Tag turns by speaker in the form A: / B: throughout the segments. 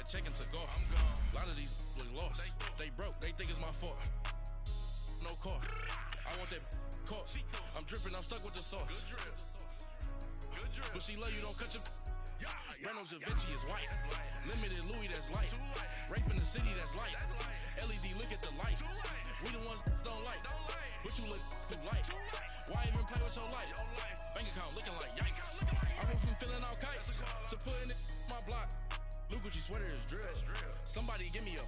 A: that check to go. A lot of these look lost. They broke, they think it's my fault. No cost. I want that caught. I'm dripping, I'm stuck with the sauce. But she love you, don't cut your. Reynolds Da Vinci is white. Limited Louis, that's light. Rafe in the city, that's light. LED, look at the lights. We the ones don't like. But you look too light. Why even play with your life? Bank account looking like yikes. I went from feeling all kites to putting it in my block. Blue Gucci sweater is drill. Somebody give me a.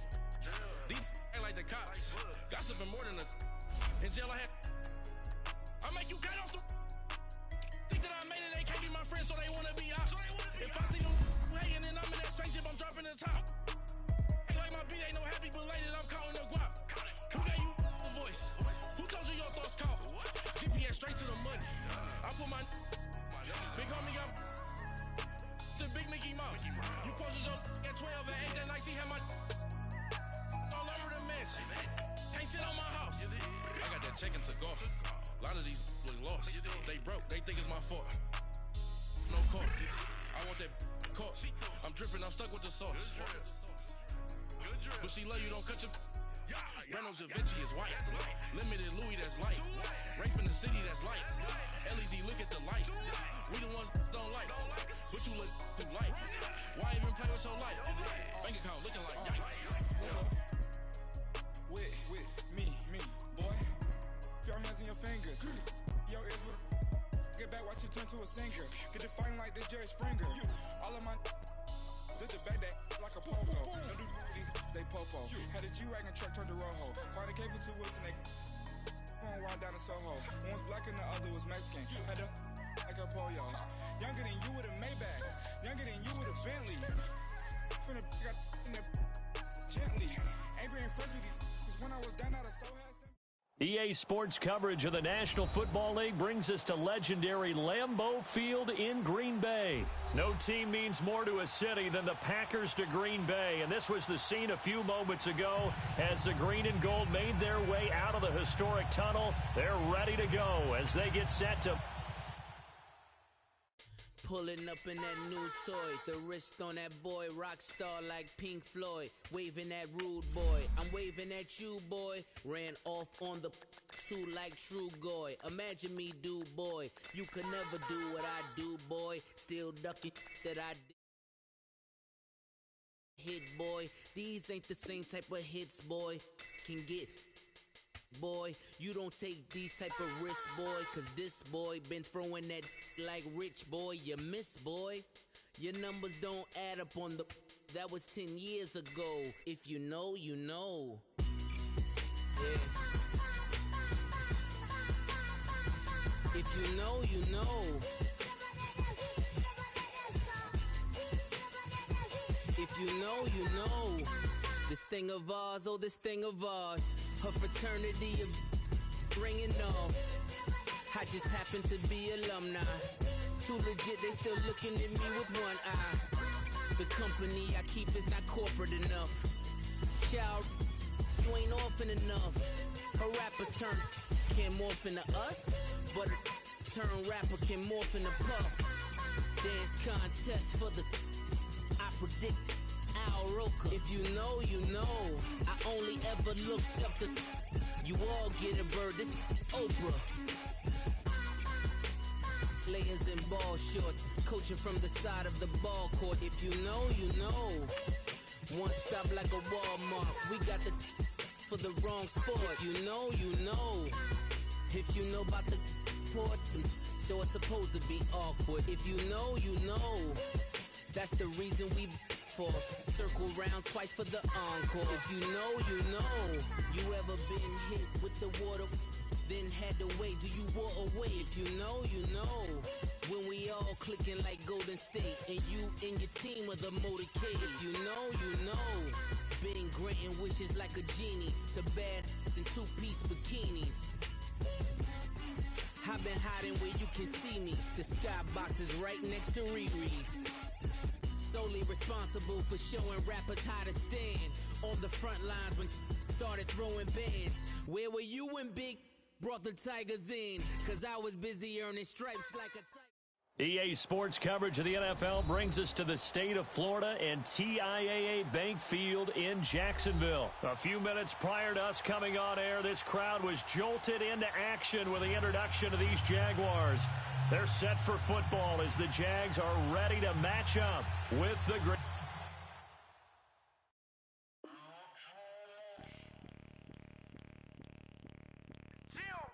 A: These ain't like the cops. Gossiping more than a. In jail I had. I make you cut off the. Think that I made it, they can't be my friends, so they wanna be ops. If I see them hanging and I'm in that spaceship, I'm dropping the top. Ain't like my beat ain't no happy belated, I'm counting the guap. Who gave you a voice? Who told you your thoughts count? GPS straight to the money. I put my big homie got the big Mickey Mouse. You posted your at 12 and 8 that night, she had my all over the mansion. Can't sit on my house. I got that check to go. A lot of these look lost. They broke, they think it's my fault. No cost. I want that caught. I'm dripping, I'm stuck with the sauce. But she love you, don't cut your. Reynolds Da Vinci is white. Limited Louis, that's light. Rafe in the city, that's light. LED, look at the lights. We the ones don't like. But you look too light. Why even play with your life? Bank account looking like yikes.
B: With me, boy. Your hands in your fingers. Your ears with a. Get back, watch you turn to a singer. Get to fighting like this Jerry Springer. All of my. Zit the back that like a popo. No do these they popo. Had a G-Wagon truck turned to Rojo. Find a cable 2 wheels and they. Going wild down in Soho. One was black and the other was Mexican. Had a. Like a pollo. Younger than you with a Maybach. Younger than you with a Bentley. Finna got in the. Gently. Ain't been friends with these. Cause when I was down out of Soho.
C: EA Sports coverage of the National Football League brings us to legendary Lambeau Field in Green Bay. No team means more to a city than the Packers to Green Bay, and this was the scene a few moments ago as the green and gold made their way out of the historic tunnel. They're ready to go as they get set to...
D: Pulling up in that new toy, the wrist on that boy, rock star like Pink Floyd, waving at rude boy, I'm waving at you boy, ran off on the two like True Goy, imagine me do boy, you could never do what I do boy, still ducking that I hit boy, these ain't the same type of hits boy, can get boy, you don't take these type of risks, boy, cause this boy been throwing that like rich boy, you miss, boy. Your numbers don't add up on the, that was 10 years ago. If you know, you know. Yeah. If you know, you know. If you know, you know. This thing of ours, oh, this thing of ours. Her fraternity of ringing off. I just happen to be alumni. Too legit, they still looking at me with one eye. The company I keep is not corporate enough. Child, you ain't orphan enough. A rapper turn can't morph into us, but a turn rapper can morph into Puff. Dance contest for the I predict Al Roker. If you know, you know. I only ever looked up to you all get a bird. This Oprah. Layers in ball shorts, coaching from the side of the ball court. If you know, you know. One stop like a Walmart. We got the for the wrong sport. If you know, you know. If you know about the port, though it's supposed to be awkward. If you know, you know. That's the reason we for circle round twice for the encore. If you know, you know. You ever been hit with the water? Then had to wait, do you walk away? If you know, you know. When we all clicking like Golden State, and you and your team of the motorcade. If you know, you know. Been granting wishes like a genie to bad in two-piece bikinis. I've been hiding where you can see me. The skybox is right next to Riri's. Solely responsible for showing rappers how to stand on the front lines when started throwing bands. Where were you when Big brought the Tigers in? Cause I was busy earning stripes like a tiger.
C: EA Sports coverage of the NFL brings us to the state of Florida and TIAA Bank Field in Jacksonville. A few minutes prior to us coming on air, this crowd was jolted into action with the introduction of these Jaguars. They're set for football as the Jags are ready to match up with the great.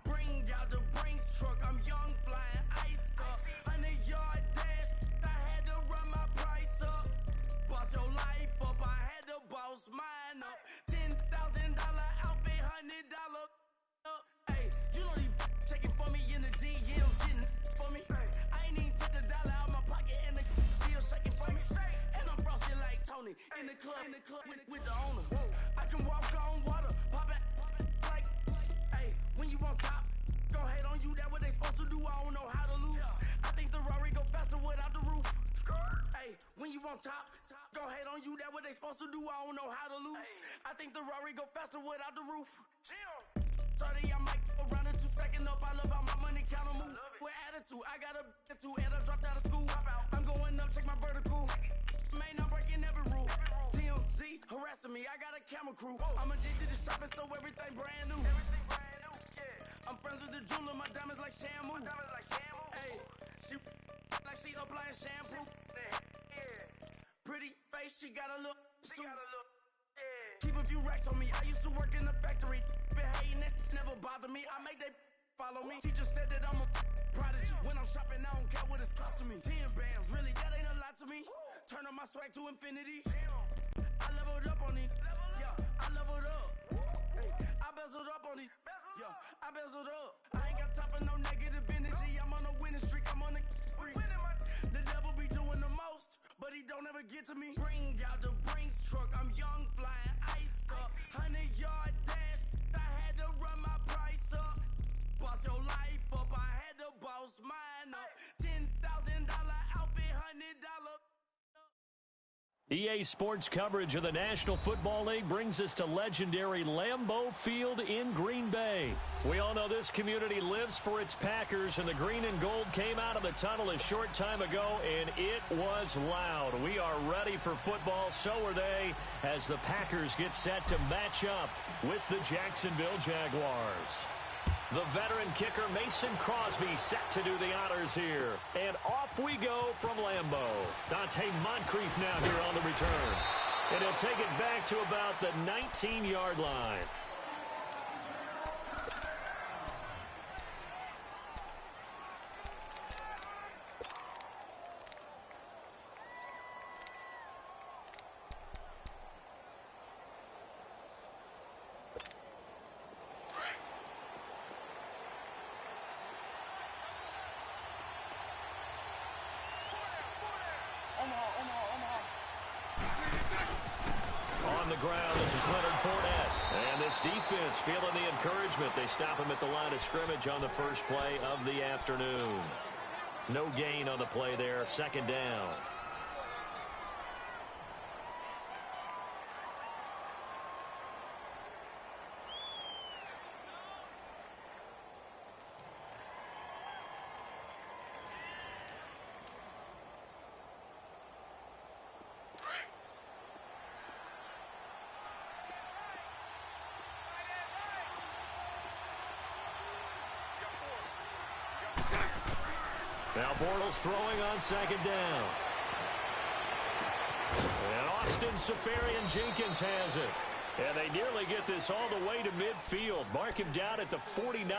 E: Bring out the Brinks truck, I'm young, flying iced up. 100-yard dash, I had to run my price up. Boss your life up, I had to boss mine up. $10,000 outfit, $100 up. Hey, you know these checking for me in the DMs, getting for me. I ain't even took a dollar out my pocket and the still shaking for me. And I'm frosty like Tony in the club with the owner. I can walk on water, pop it like, hey, when you on top. Gon' hate on you, that what they supposed to do, I don't know how to lose. I think the Rari go faster without the roof. Hey, when you on top, gon' hate on you, that what they supposed to do, I don't know how to lose. I think the Rari go faster without the roof. 30, I might go around the two, stacking up, I love how my money count on move. With attitude, I got a two, and I dropped out of school. I'm going up, check my vertical. Man, I'm breaking every rule. TMZ harassing me, I got a camera crew. I'm addicted to shopping, so everything brand new. I'm friends with the jeweler, my diamonds like shampoo. Hey, she like she applying shampoo. Pretty face, she got a look. Keep a few racks on me. I used to work in the factory. Been hating it, never bother me. I make they follow me. Teacher said that I'm a prodigy. When I'm shopping, I don't care what it's costing me. 10 bands, really, that ain't a lot to me. Turn on my swag to infinity. I leveled up on it. Yeah, I leveled up. I bezeled up on these. Yeah, I bezeled up. I ain't got time for no negative energy. I'm on a winning streak. I'm on a spree. The devil be doing the most, but he don't ever get to me. Bring out the Brinks truck. I'm young, flying iced up. 100-yard dash. I had to run my price up. Boss your life up. I had to boss mine up. $10,000 outfit, $100.
C: EA Sports coverage of the National Football League brings us to legendary Lambeau Field in Green Bay. We all know this community lives for its Packers, and the green and gold came out of the tunnel a short time ago, and it was loud. We are ready for football, so are they, as the Packers get set to match up with the Jacksonville Jaguars. The veteran kicker Mason Crosby set to do the honors here. And off we go from Lambeau. Dante Moncrief now here on the return. And he'll take it back to about the 19-yard line. On the ground, this is Leonard Fournette. And this defense feeling the encouragement. They stop him at the line of scrimmage on the first play of the afternoon. No gain on the play there, second down. Now Bortles throwing on second down. And Austin Seferian-Jenkins has it. And they nearly get this all the way to midfield. Mark him down at the 49.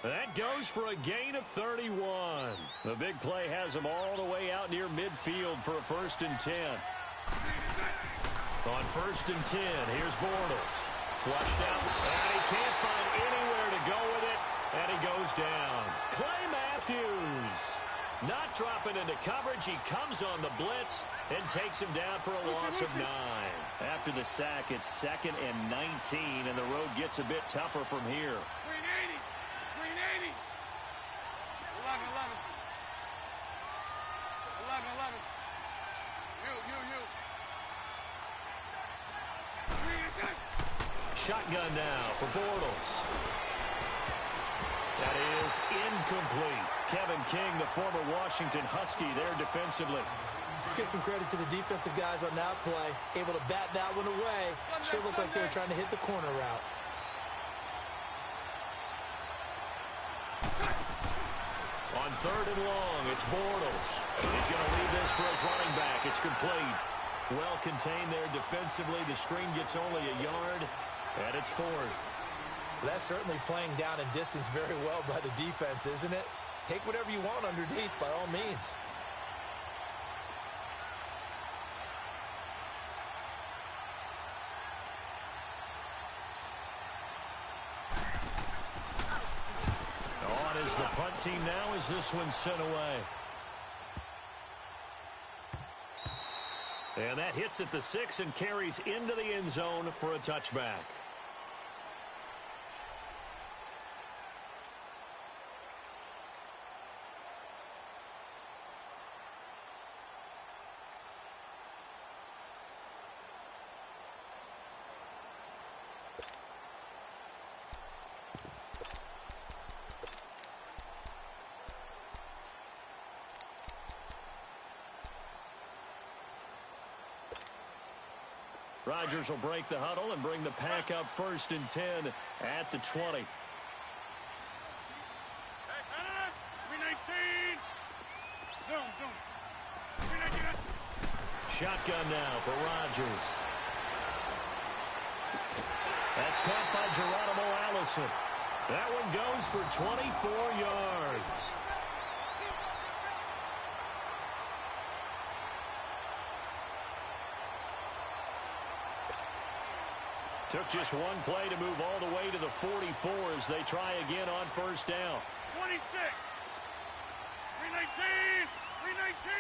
C: That goes for a gain of 31. The big play has him all the way out near midfield for a 1st and 10. On 1st and 10, here's Bortles. Flushed out, and he can't find anywhere to go with it, and he goes down. Clay Matthews not dropping into coverage. He comes on the blitz and takes him down for a loss of 9. After the sack, it's 2nd and 19, and the road gets a bit tougher from here.
F: Green 80. Green 80. 11, 11. 11, 11. You. Green attack.
C: Shotgun now for Bortles. That is incomplete. Kevin King, the former Washington Husky, there defensively.
G: Let's give some credit to the defensive guys on that play. Able to bat that one away. Sure looked like they were trying to hit the corner route.
C: On 3rd and long, it's Bortles. He's going to leave this for his running back. It's complete. Well contained there defensively. The screen gets only a yard, and it's 4th.
G: That's certainly playing down and distance very well by the defense, isn't it? Take whatever you want underneath, by all means.
C: On is the punt team now as this one's sent away. And that hits at the 6 and carries into the end zone for a touchback. Rodgers will break the huddle and bring the pack up 1st and 10 at the 20. Shotgun now for Rodgers. That's caught by Geronimo Allison. That one goes for 24 yards. Took just one play to move all the way to the 44 as they try again on 1st down.
F: 26. 319. 319.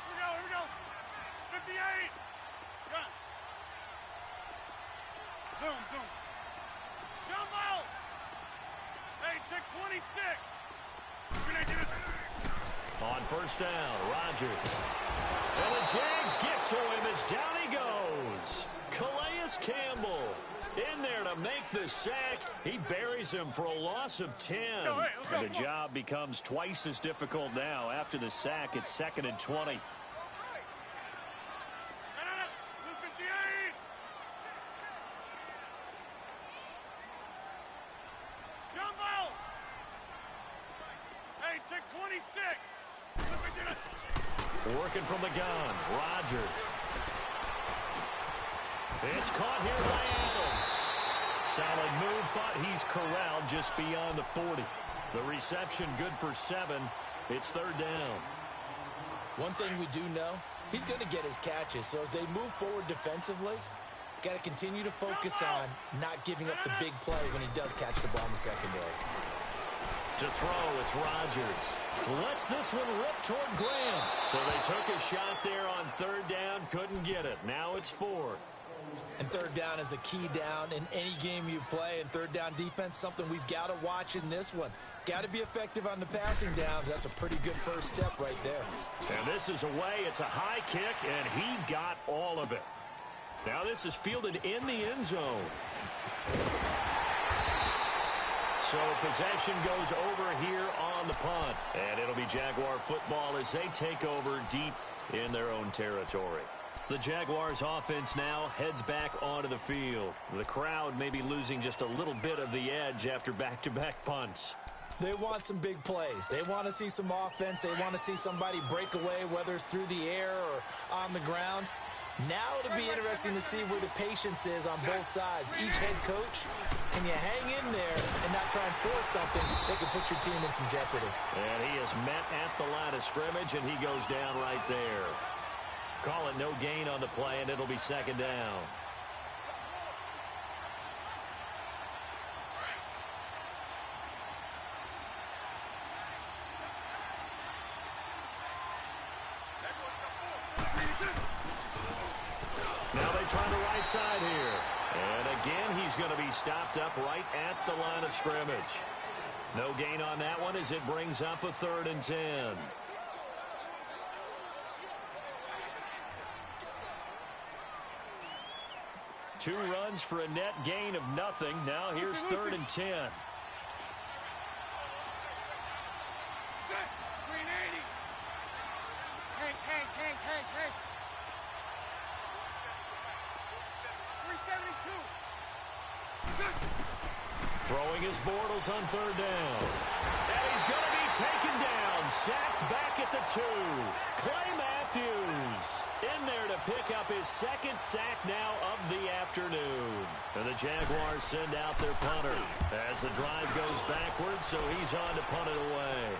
F: Here we go. 58. Gun. Zoom. Jumbo. Hey, check 26. 319.
C: On 1st down, Rodgers. And the Jags get to him as down he goes. Calais Campbell in there to make the sack. He buries him for a loss of 10. And the job becomes twice as difficult now. After the sack, it's 2nd and 20.
F: Jumbo! Hey, check 26.
C: Working from the gun, Rodgers. It's caught here by Adams. Solid move, but he's corralled just beyond the 40. The reception good for 7. It's 3rd down.
G: One thing we do know, he's going to get his catches. So as they move forward defensively, got to continue to focus on not giving up the big play when he does catch the ball in the secondary.
C: To throw, it's Rodgers. Lets this one rip toward Graham. So they took a shot there on 3rd down, couldn't get it. Now it's 4th.
G: And 3rd down is a key down in any game you play. And 3rd down defense, something we've got to watch in this one. Got to be effective on the passing downs. That's a pretty good first step right there.
C: And this is away. It's a high kick, and he got all of it. Now this is fielded in the end zone. So possession goes over here on the punt. And it'll be Jaguar football as they take over deep in their own territory. The Jaguars offense now heads back onto the field. The crowd may be losing just a little bit of the edge after back-to-back punts.
G: They want some big plays. They want to see some offense. They want to see somebody break away, whether it's through the air or on the ground. Now it'll be interesting to see where the patience is on both sides. Each head coach, can you hang in there and not try and force something that could put your team in some jeopardy?
C: And he is met at the line of scrimmage, and he goes down right there. Call it no gain on the play, and it'll be 2nd down. Now they try the right side here. And again, he's going to be stopped up right at the line of scrimmage. No gain on that one as it brings up a 3rd and 10. 2 runs for a net gain of nothing. Now here's 3rd and 10.
F: Green 80. Hank. 372.
C: Throwing his Bortles on 3rd down. And he's going to be taken down. Sacked back at the 2. Clay Matthews in there to pick up his 2nd sack now of the afternoon. And the Jaguars send out their punter as the drive goes backwards, so he's on to punt it away.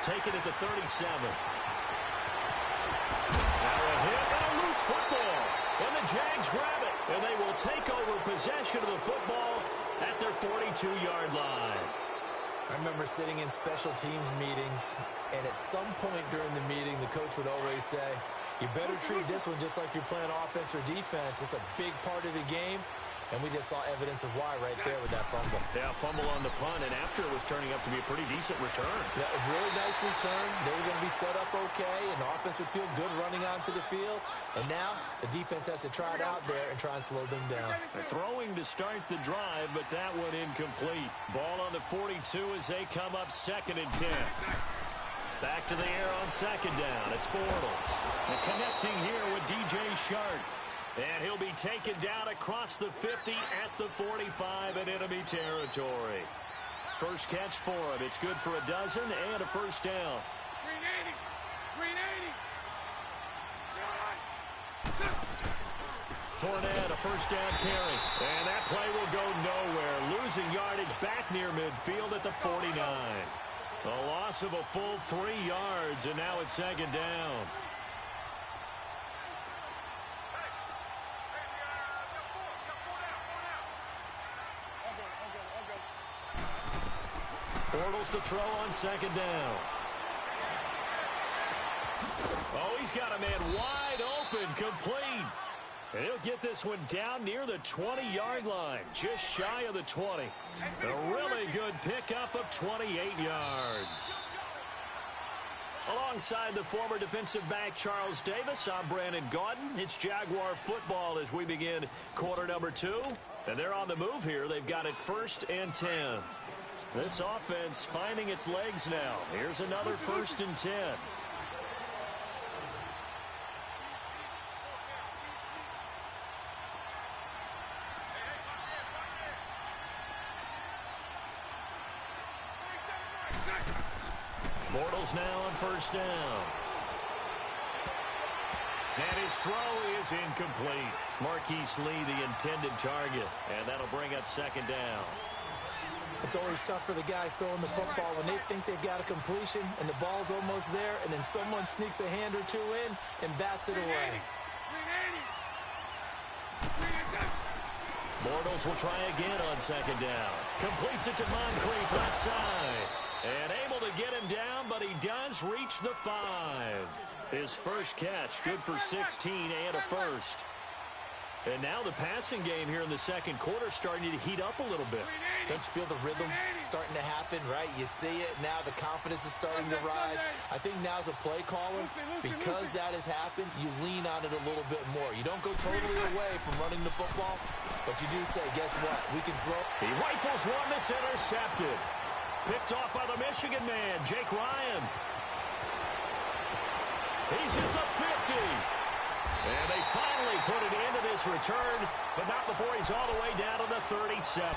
C: Taken at the 37. Now a hit and a loose football. And the Jags grab it, and they will take over possession of the football at their 42-yard line.
G: I remember sitting in special teams meetings, and at some point during the meeting, the coach would always say, you better treat this one just like you're playing offense or defense. It's a big part of the game, and we just saw evidence of why right there with that fumble.
C: Yeah, fumble on the punt, and after it was turning up to be a pretty decent return.
G: Yeah, a really nice return. They were going to be set up okay, and the offense would feel good running onto the field. And now the defense has to try it out there and try and slow them down.
C: Throwing to start the drive, but that one incomplete. Ball on the 42 as they come up 2nd and 10. Back to the air on 2nd down. It's Bortles. And connecting here with DJ Shark. And he'll be taken down across the 50 at the 45 in enemy territory. First catch for him. It's good for a dozen and a 1st down.
F: Green 80. Green 80.
C: Fournette, a 1st down carry. And that play will go nowhere. Losing yardage back near midfield at the 49. A loss of a full 3 yards, and now it's 2nd down. Bortles to throw on 2nd down. Oh, he's got a man wide open, complete. And he'll get this one down near the 20-yard line, just shy of the 20. A really good pickup of 28 yards. Alongside the former defensive back Charles Davis, I'm Brandon Gaudin. It's Jaguar football as we begin quarter number 2. And they're on the move here. They've got it 1st and 10. This offense finding its legs now. Here's another 1st and 10. Bortles now on 1st down. And his throw is incomplete. Marquise Lee, the intended target. And that'll bring up 2nd down.
G: It's always tough for the guys throwing the football when they think they've got a completion and the ball's almost there, and then someone sneaks a hand or 2 in and bats it away.
C: Bortles will try again on 2nd down. Completes it to Moncrief left side. And able to get him down, but he does reach the 5. His first catch, good for 16 and a 1st. And now the passing game here in the 2nd quarter starting to heat up a little bit.
G: Don't you feel the rhythm starting to happen, right? You see it. Now the confidence is starting to rise. I think now as a play caller, because that has happened, you lean on it a little bit more. You don't go totally away from running the football, but you do say, guess what? We can throw.
C: He rifles one that's intercepted. Picked off by the Michigan man, Jake Ryan. He's at the 50. And they finally put it into this return, but not before he's all the way down to the 37.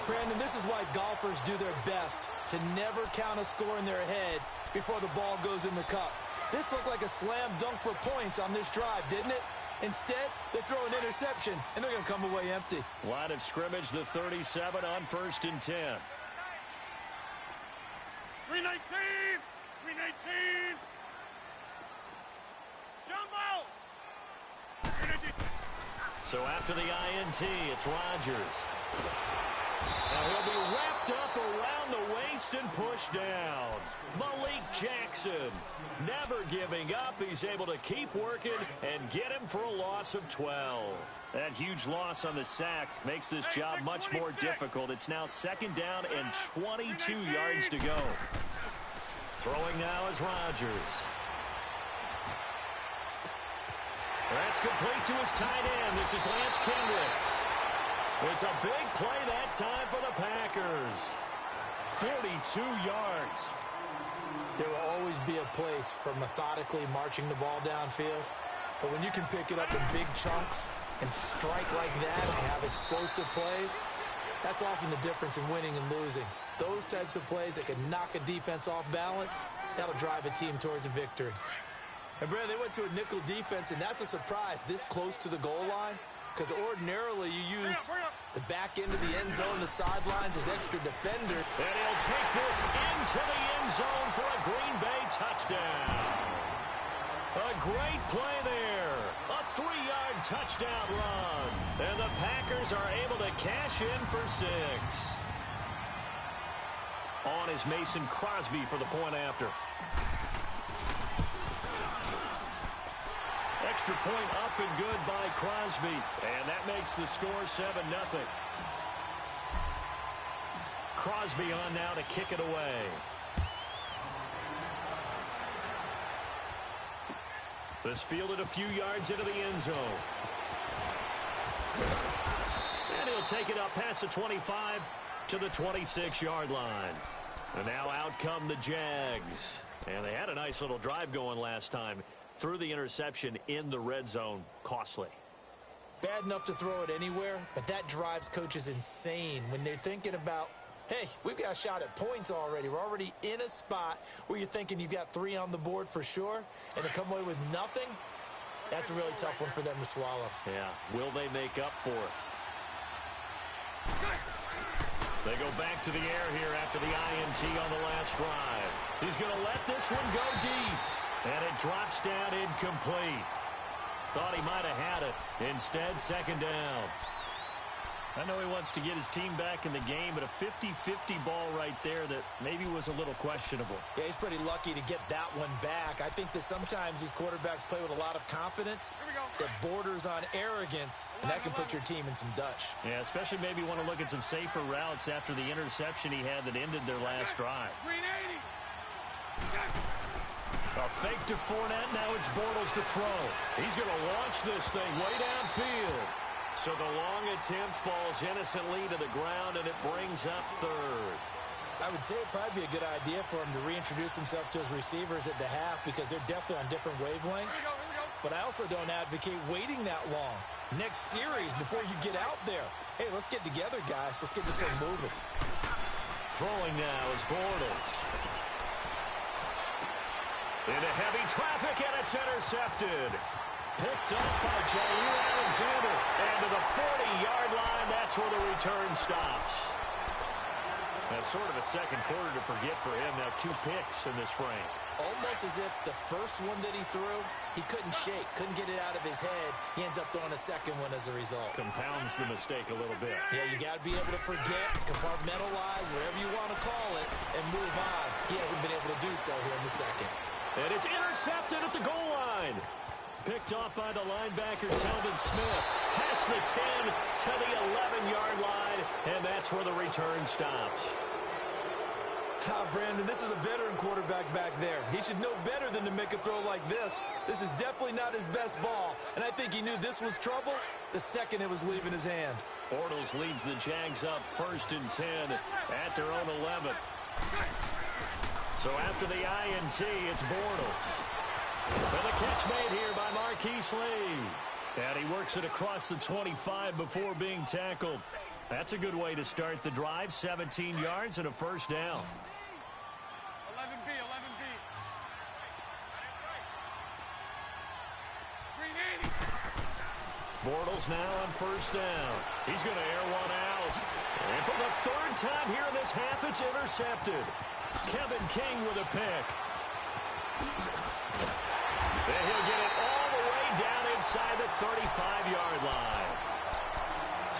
G: Brandon, this is why golfers do their best to never count a score in their head before the ball goes in the cup. This looked like a slam dunk for points on this drive, didn't it? Instead, they throw an interception, and they're going to come away empty.
C: Line of scrimmage, the 37 on 1st and 10.
F: 319! 319! Jumbo!
C: So after the INT, it's Rodgers. And he'll be wrapped up around the waist and pushed down. Malik Jackson, never giving up. He's able to keep working and get him for a loss of 12. That huge loss on the sack makes this job much more difficult. It's now 2nd down and 22 yards to go. Throwing now is Rodgers. That's complete to his tight end. This is Lance Kendricks. It's a big play that time for the Packers. 42 yards.
G: There will always be a place for methodically marching the ball downfield. But when you can pick it up in big chunks and strike like that and have explosive plays, that's often the difference in winning and losing. Those types of plays that can knock a defense off balance, that'll drive a team towards a victory. And, Brad, they went to a nickel defense, and that's a surprise this close to the goal line, because ordinarily you use the back end of the end zone, the sidelines as extra defender.
C: And he'll take this into the end zone for a Green Bay touchdown. A great play there. A 3-yard touchdown run. And the Packers are able to cash in for 6. On is Mason Crosby for the point after. Extra point up and good by Crosby. And that makes the score 7-0. Crosby on now to kick it away. This fielded a few yards into the end zone. And he'll take it up past the 25 to the 26-yard line. And now out come the Jags. And they had a nice little drive going last time. Threw the interception in the red zone. Costly.
G: Bad enough to throw it anywhere, but that drives coaches insane when they're thinking about, hey, we've got a shot at points already. We're already in a spot where you're thinking you've got 3 on the board for sure, and to come away with nothing, that's a really tough one for them to swallow.
C: Yeah, will they make up for it? They go back to the air here after the INT on the last drive. He's going to let this one go deep, and it drops down incomplete. Thought he might have had it. Instead, second down. I know he wants to get his team back in the game, but a 50-50 ball right there that maybe was a little questionable.
G: Yeah, he's pretty lucky to get that one back. I think that sometimes these quarterbacks play with a lot of confidence that borders on arrogance, and that can put your team in some Dutch.
C: Yeah, especially maybe want to look at some safer routes after the interception he had that ended their last drive. A fake to Fournette. Now it's Bortles to throw. He's going to launch this thing way downfield. So the long attempt falls innocently to the ground, and it brings up third.
G: I would say it'd probably be a good idea for him to reintroduce himself to his receivers at the half because they're definitely on different wavelengths.
F: Here we go.
G: But I also don't advocate waiting that long. Next series, before you get out there. Hey, let's get together, guys. Let's get this thing moving.
C: Throwing now is Bortles. Into heavy traffic, and it's intercepted. Picked up by Jair Alexander. And to the 40-yard line, that's where the return stops. That's sort of a second quarter to forget for him. Now 2 picks in this frame.
G: Almost as if the first one that he threw, he couldn't shake, couldn't get it out of his head. He ends up throwing a second one as a result.
C: Compounds the mistake a little bit.
G: Yeah, you got to be able to forget, compartmentalize, whatever you want to call it, and move on. He hasn't been able to do so here in the second.
C: And it's intercepted at the goal line. Picked off by the linebacker, Telvin Smith. Past the 10 to the 11-yard line, and that's where the return stops.
G: Brandon, this is a veteran quarterback back there. He should know better than to make a throw like this. This is definitely not his best ball, and I think he knew this was trouble the second it was leaving his hand.
C: Bortles leads the Jags up 1st and 10 at their own 11. So after the INT, it's Bortles. And the catch made here by Marquise Lee. And he works it across the 25 before being tackled. That's a good way to start the drive. 17 yards and a first down.
F: 11B. Green 80.
C: Bortles now on first down. He's going to air one out. And for the 3rd time here in this half, it's intercepted. Kevin King with a pick. And he'll get it all the way down inside the 35-yard line.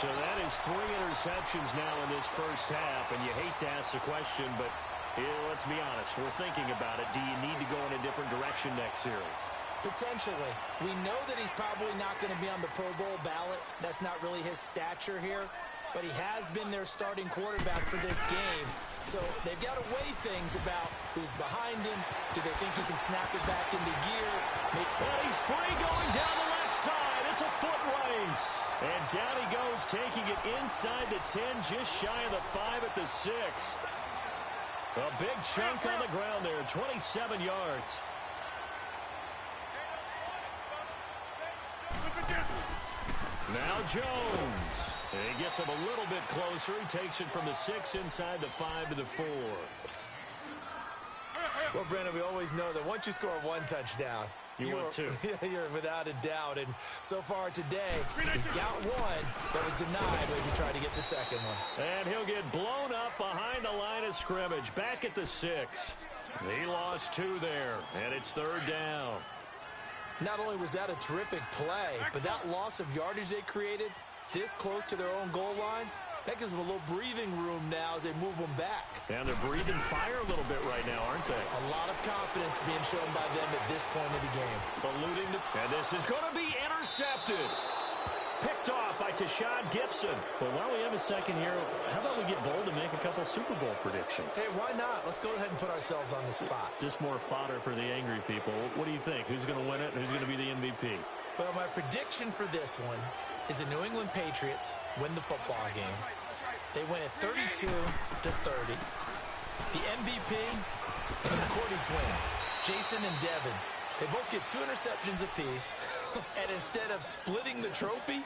C: So that is 3 interceptions now in this first half, and you hate to ask the question, but let's be honest, we're thinking about it. Do you need to go in a different direction next series?
G: Potentially. We know that he's probably not going to be on the Pro Bowl ballot. That's not really his stature here, but he has been their starting quarterback for this game. So they've got to weigh things about who's behind him. Do they think he can snap it back into gear?
C: And he's free going down the left side. It's a foot race. And down he goes, taking it inside the 10, just shy of the 5 at the 6. A big chunk on the ground there, 27 yards. Now Jones. He gets him a little bit closer. He takes it from the 6 inside the 5 to the 4.
G: Well, Brandon, we always know that once you score one touchdown,
C: you win two.
G: You're without a doubt. And so far today, he's got one that was denied as he tried to get the second one.
C: And he'll get blown up behind the line of scrimmage. Back at the 6. He lost 2 there, and it's 3rd down.
G: Not only was that a terrific play, but that loss of yardage they created this close to their own goal line, that gives them a little breathing room now as they move them back.
C: And they're breathing fire a little bit right now, aren't they?
G: A lot of confidence being shown by them at this point of the game.
C: And this is going to be intercepted. Picked off by Tashad Gibson. But while we have a second here, how about we get bold and make a couple Super Bowl predictions?
G: Hey, why not? Let's go ahead and put ourselves on the spot.
C: Just more fodder for the angry people. What do you think? Who's going to win it? Who's going to be the MVP?
G: Well, my prediction for this one is the New England Patriots win the football game. They win it 32-30. The MVP, the McCourty twins, Jason and Devin. They both get 2 interceptions apiece, and instead of splitting the trophy,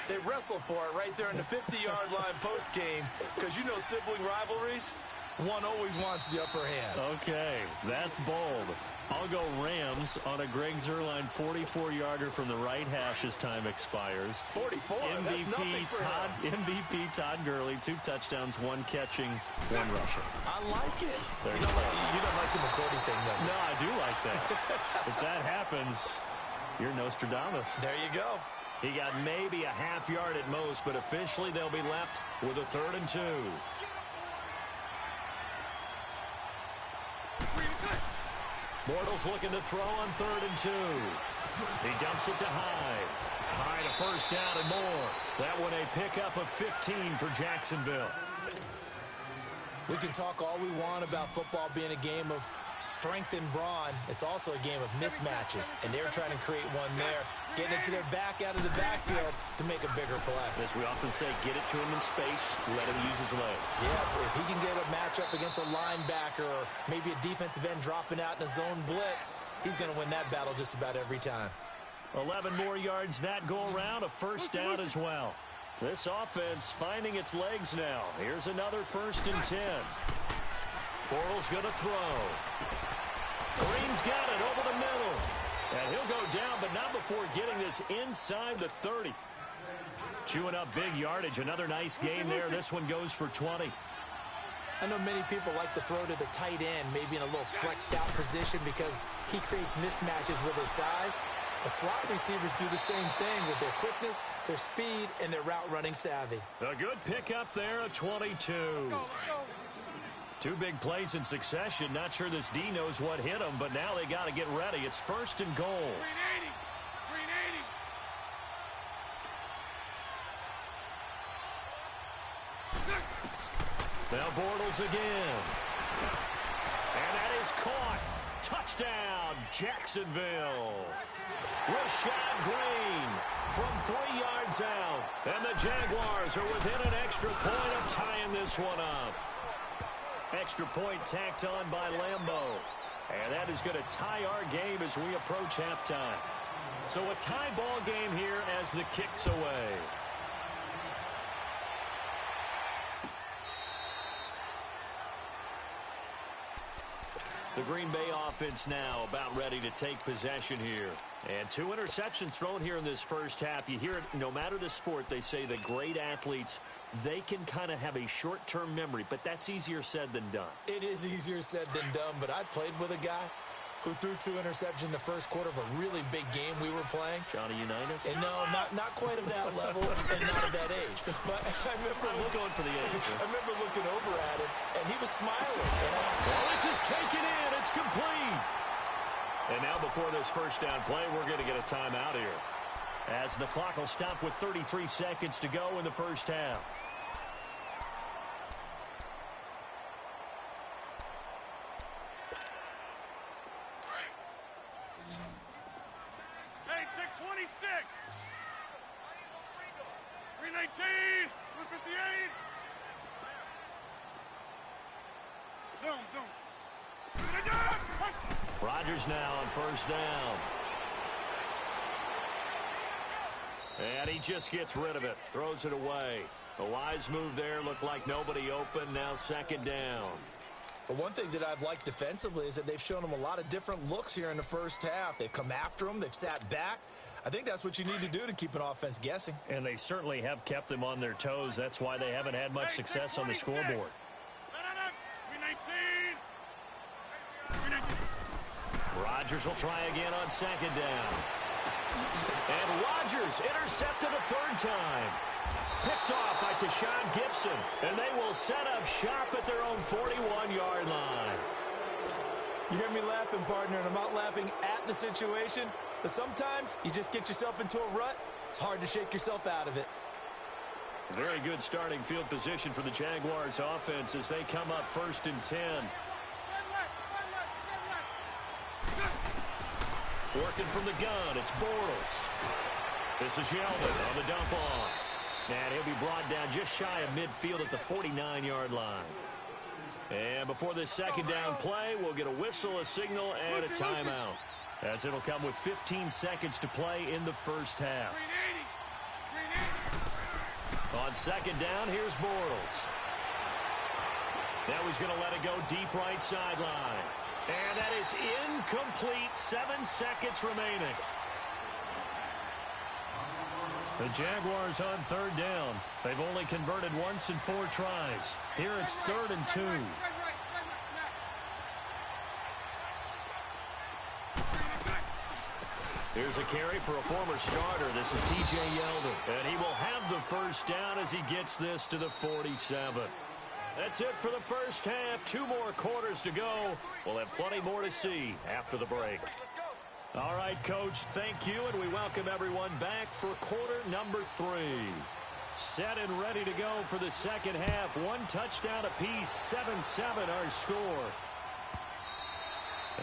G: they wrestle for it right there in the 50-yard line post-game, because you know sibling rivalries, one always wants the upper hand.
C: Okay, that's bold. I'll go Rams on a Greg Zuerlein 44-yarder from the right hash as time expires.
G: 44? That's nothing for him.
C: MVP Todd Gurley, 2 touchdowns, 1 catching, 1 rushing.
G: I like it. You don't like the McCourty thing, though.
C: No, I do like that. If that happens, you're Nostradamus.
G: There you go.
C: He got maybe a half yard at most, but officially they'll be left with a 3rd and 2. Bortles looking to throw on 3rd and 2. He dumps it to Hyde. Hyde a first down and more. That one a pickup of 15 for Jacksonville.
G: We can talk all we want about football being a game of strength and brawn. It's also a game of mismatches, and they're trying to create one there, getting it to their back out of the backfield to make a bigger play.
C: As we often say, get it to him in space, let him use his legs.
G: Yeah, if he can get a matchup against a linebacker or maybe a defensive end dropping out in a zone blitz, he's going to win that battle just about every time. 11
C: more yards that go around, a first down as well. This offense finding its legs now. Here's another 1st and 10. Bortles going to throw. Green's got it over the middle. And he'll go down, but not before getting this inside the 30. Chewing up big yardage. Another nice gain there. This one goes for 20.
G: I know many people like to throw to the tight end, maybe in a little flexed out position because he creates mismatches with his size. The slot receivers do the same thing with their quickness, their speed, and their route running savvy.
C: A good pickup there, a 22.
F: Let's go.
C: 2 big plays in succession. Not sure this D knows what hit him, but now they got to get ready. It's 1st and goal.
F: Green 80.
C: Now Bortles again. And that is caught. Touchdown, Jacksonville. Rashad Green from 3 yards out. And the Jaguars are within an extra point of tying this one up. Extra point tacked on by Lambeau. And that is going to tie our game as we approach halftime. So a tie ball game here as the kick's away. The Green Bay offense now about ready to take possession here. And 2 interceptions thrown here in this first half. You hear it no matter the sport, they say that great athletes, they can kind of have a short-term memory, but that's easier said than done.
G: It is easier said than done, but I played with a guy who threw 2 interceptions in the first quarter of a really big game we were playing.
C: Johnny Unitas?
G: And no, not quite of that level and not of that age. But I was
C: going for the age.
G: I remember looking over at him, and he was smiling.
C: Well, this is taken in. It's complete. And now before this first down play, we're going to get a timeout here, as the clock will stop with 33 seconds to go in the first half.
F: Hey, take 26. 318, 158. Zoom.
C: Rodgers now on first down. And he just gets rid of it. Throws it away. A wise move there. Looked like nobody open. Now second down.
G: But one thing that I've liked defensively is that they've shown them a lot of different looks here in the first half. They've come after them. They've sat back. I think that's what you need to do to keep an offense guessing.
C: And they certainly have kept them on their toes. That's why they haven't had much success on the scoreboard.
F: 319.
C: Rodgers will try again on second down. And Rodgers intercepted a third time. Picked off by Tashawn Gibson. And they will set up shop at their own 41-yard line.
G: You hear me laughing, partner, and I'm not laughing at the situation. But sometimes you just get yourself into a rut. It's hard to shake yourself out of it.
C: Very good starting field position for the Jaguars offense as they come up 1st and 10. Working from the gun, it's Bortles. This is Yeldon on the dump off. And he'll be brought down just shy of midfield at the 49-yard line. And before this second down play, we'll get a whistle, a signal, and a timeout, as it'll come with 15 seconds to play in the first half. On second down, here's Bortles. Now he's going to let it go deep right sideline. And that is incomplete. 7 seconds remaining. The Jaguars on third down. They've only converted once in 4 tries. Here it's 3rd and 2. Here's a carry for a former starter. This is T.J. Yeldon. And he will have the first down as he gets this to the 47. That's it for the first half. 2 more quarters to go. We'll have plenty more to see after the break. All right, Coach, thank you, and we welcome everyone back for quarter number 3. Set and ready to go for the second half. 1 touchdown apiece, 7-7 our score.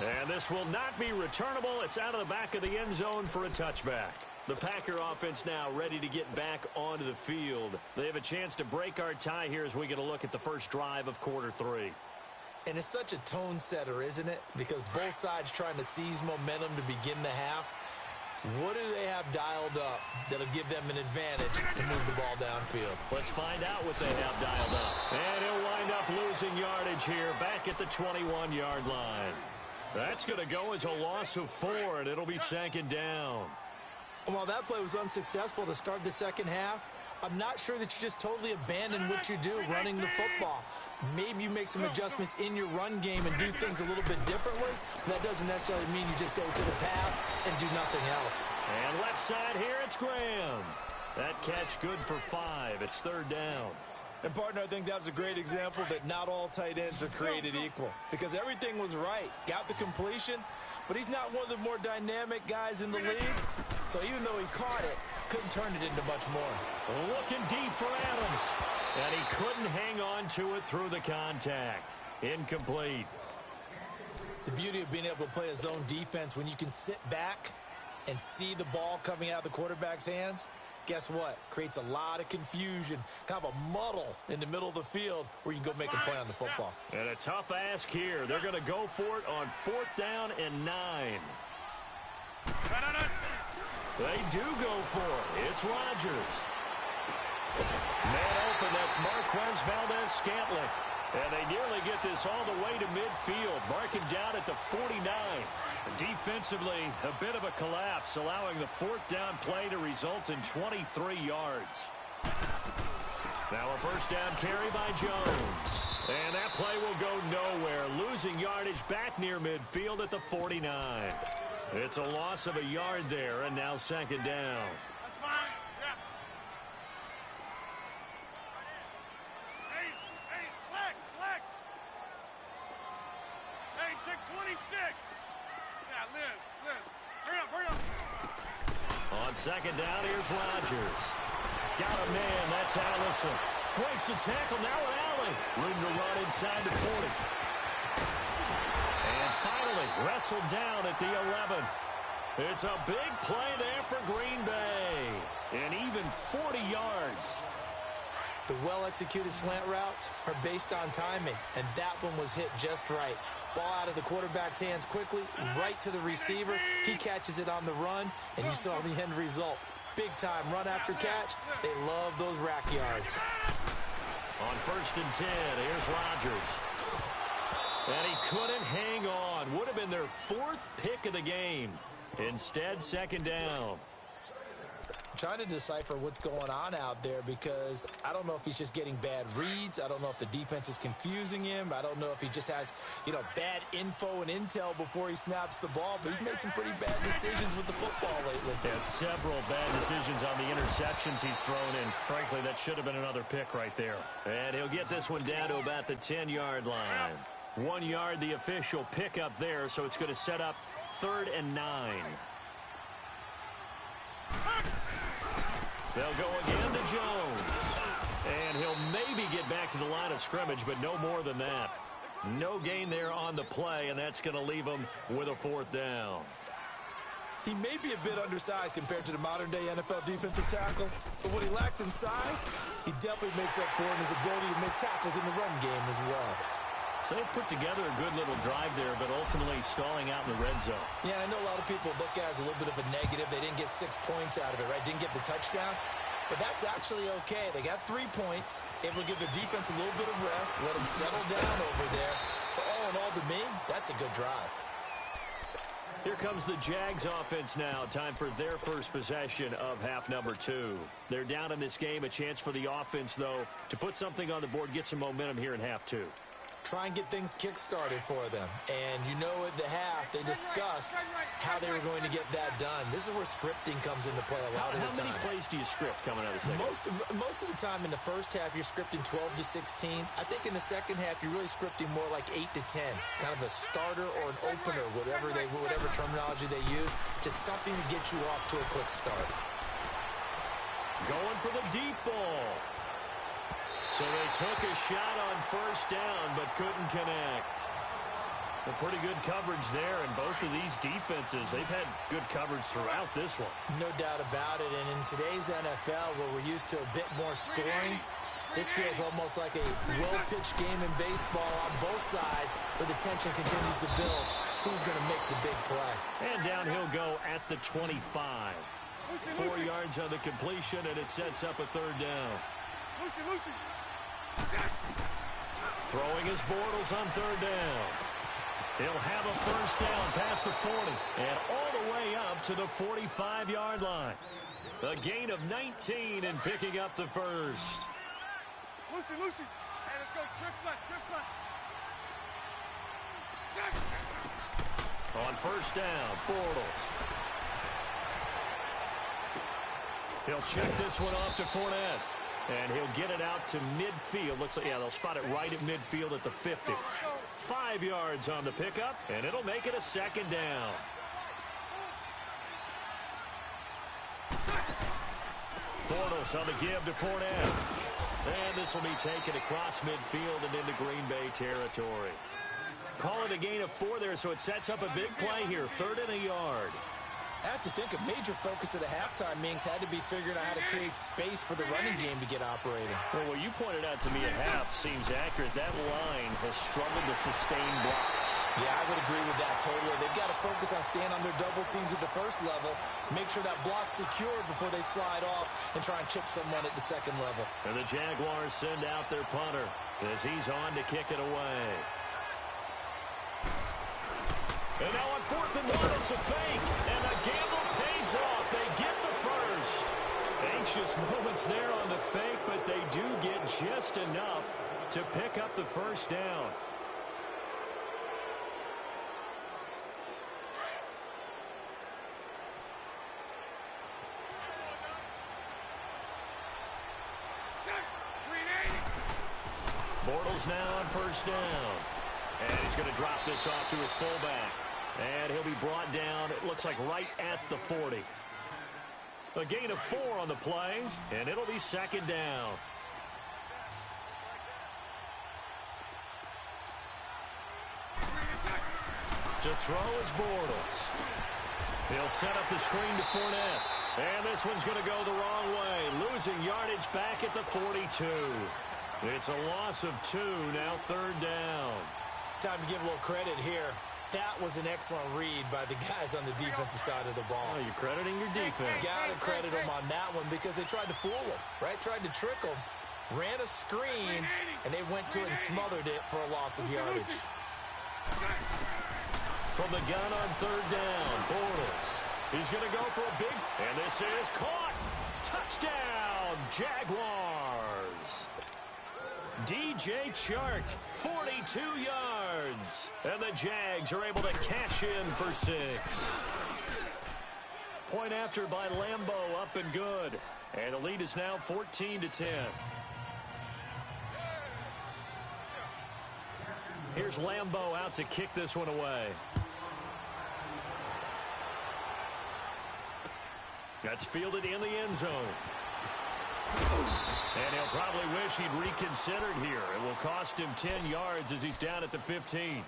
C: And this will not be returnable. It's out of the back of the end zone for a touchback. The Packer offense now ready to get back onto the field. They have a chance to break our tie here as we get a look at the first drive of quarter 3.
G: And it's such a tone setter, isn't it? Because both sides trying to seize momentum to begin the half. What do they have dialed up that'll give them an advantage to move the ball downfield?
C: Let's find out what they have dialed up. And he'll wind up losing yardage here back at the 21-yard line. That's going to go as a loss of 4, and it'll be second down.
G: While that play was unsuccessful to start the second half, I'm not sure that you just totally abandon what you do running the football. Maybe you make some adjustments in your run game and do things a little bit differently. But that doesn't necessarily mean you just go to the pass and do nothing else.
C: And left side here, it's Graham. That catch good for 5. It's 3rd down.
G: And, partner, I think that was a great example that not all tight ends are created equal. Because everything was right. Got the completion, but he's not one of the more dynamic guys in the league. So even though he caught it, couldn't turn it into much more.
C: Looking deep for Adams. And he couldn't hang on to it through the contact. Incomplete.
G: The beauty of being able to play a zone defense when you can sit back and see the ball coming out of the quarterback's hands, guess what? Creates a lot of confusion, kind of a muddle in the middle of the field where you can go make a play on the football.
C: And a tough ask here. They're going to go for it on 4th down and 9. They do go for it. It's Rodgers. Man open, that's Marquez Valdez-Scantling. And they nearly get this all the way to midfield. Marking down at the 49. Defensively, a bit of a collapse, allowing the 4th down play to result in 23 yards. Now a first down carry by Jones. And that play will go nowhere, losing yardage back near midfield at the 49. It's a loss of a yard there, and now second down.
F: That's fine. Yeah. Hey, Lex. Hey, check 26. Yeah, Liz. Hurry up.
C: On second down, here's Rodgers. Got a man, that's Allison. Breaks the tackle, now with Allen. Room to run inside the 40. And finally, wrestled down at the 11. It's a big play there for Green Bay. And even 40 yards.
G: The well-executed slant routes are based on timing, and that one was hit just right. Ball out of the quarterback's hands quickly, right to the receiver. He catches it on the run, and you saw the end result. Big-time run after catch. They love those rack yards.
C: On 1st and 10, here's Rodgers. And he couldn't hang on. Would have been their 4th pick of the game. Instead, 2nd down.
G: I'm trying to decipher what's going on out there because I don't know if he's just getting bad reads. I don't know if the defense is confusing him. I don't know if he just has, bad info and intel before he snaps the ball. But he's made some pretty bad decisions with the football lately.
C: Yeah, several bad decisions on the interceptions he's thrown in. Frankly, that should have been another pick right there. And he'll get this one down to about the 10-yard line. 1 yard, the official pickup there, so it's going to set up 3rd and 9. They'll go again to Jones. And he'll maybe get back to the line of scrimmage, but no more than that. No gain there on the play, and that's going to leave him with a 4th down.
G: He may be a bit undersized compared to the modern-day NFL defensive tackle, but what he lacks in size, he definitely makes up for in his ability to make tackles in the run game as well.
C: So they put together a good little drive there, but ultimately stalling out in the red zone.
G: Yeah, I know a lot of people look at it as a little bit of a negative. They didn't get 6 points out of it, right? Didn't get the touchdown. But that's actually okay. They got 3 points. Able to give their defense a little bit of rest, let them settle down over there. So all in all, to me, that's a good drive.
C: Here comes the Jags offense now. Time for their first possession of half number 2. They're down in this game. A chance for the offense, though, to put something on the board, get some momentum here in half 2.
G: Try and get things kick-started for them. And at the half, they discussed how they were going to get that done. This is where scripting comes into play a lot of the time.
C: How many plays do you script coming out of the second?
G: Most of the time in the first half, you're scripting 12 to 16. I think in the second half, you're really scripting more like 8 to 10. Kind of a starter or an opener, whatever terminology they use. Just something to get you off to a quick start.
C: Going for the deep ball. So they took a shot on 1st down, but couldn't connect. A pretty good coverage there, and both of these defenses, they've had good coverage throughout this one.
G: No doubt about it, and in today's NFL, where we're used to a bit more scoring, this feels almost like a well-pitched game in baseball on both sides, where the tension continues to build. Who's going to make the big play?
C: And down he'll go at the 25. 4 yards on the completion, and it sets up a 3rd down. Throwing his Bortles on 3rd down. He'll have a 1st down past the 40 and all the way up to the 45-yard line. A gain of 19 and picking up the first.
F: Lucy. Hey, let's go. Trip front.
C: On 1st down, Bortles. He'll check this one off to Fournette. And he'll get it out to midfield. Looks like, they'll spot it right at midfield at the 50. 5 yards on the pickup, and it'll make it a 2nd down. Bortles on the give to Fournette. And this will be taken across midfield and into Green Bay territory. Call it a gain of 4 there, so it sets up a big play here. 3rd and a yard.
G: I have to think a major focus of the halftime meetings had to be figuring out how to create space for the running game to get operating.
C: Well, what you pointed out to me at half seems accurate. That line has struggled to sustain blocks.
G: Yeah, I would agree with that totally. They've got to focus on staying on their double teams at the first level, make sure that block's secured before they slide off and try and chip someone at the 2nd level.
C: And the Jaguars send out their punter as he's on to kick it away. And now on 4th and 1, it's a fake. And the gamble pays off. They get the first. Anxious moments there on the fake, but they do get just enough to pick up the 1st down. Bortles now on 1st down. And he's going to drop this off to his fullback. And he'll be brought down, it looks like right at the 40. A gain of 4 on the play, and it'll be 2nd down. To throw is Bortles. He'll set up the screen to Fournette. And this one's going to go the wrong way. Losing yardage back at the 42. It's a loss of 2, now 3rd down.
G: Time to give a little credit here. That was an excellent read by the guys on the defensive side of the ball.
C: Oh, you're crediting your defense.
G: Got to credit them on that one because they tried to fool them, right? Tried to trick them, ran a screen, and they went to it and smothered it for a loss of yardage.
C: From the gun on 3rd down, Bortles. He's going to go for a big, and this is caught. Touchdown, Jaguars. DJ Chark, 42 yards. And the Jags are able to cash in for 6. Point after by Lambeau, up and good. And the lead is now 14-10. Here's Lambeau out to kick this one away. That's fielded in the end zone. And he'll probably wish he'd reconsidered here. It will cost him 10 yards as he's down at the 15.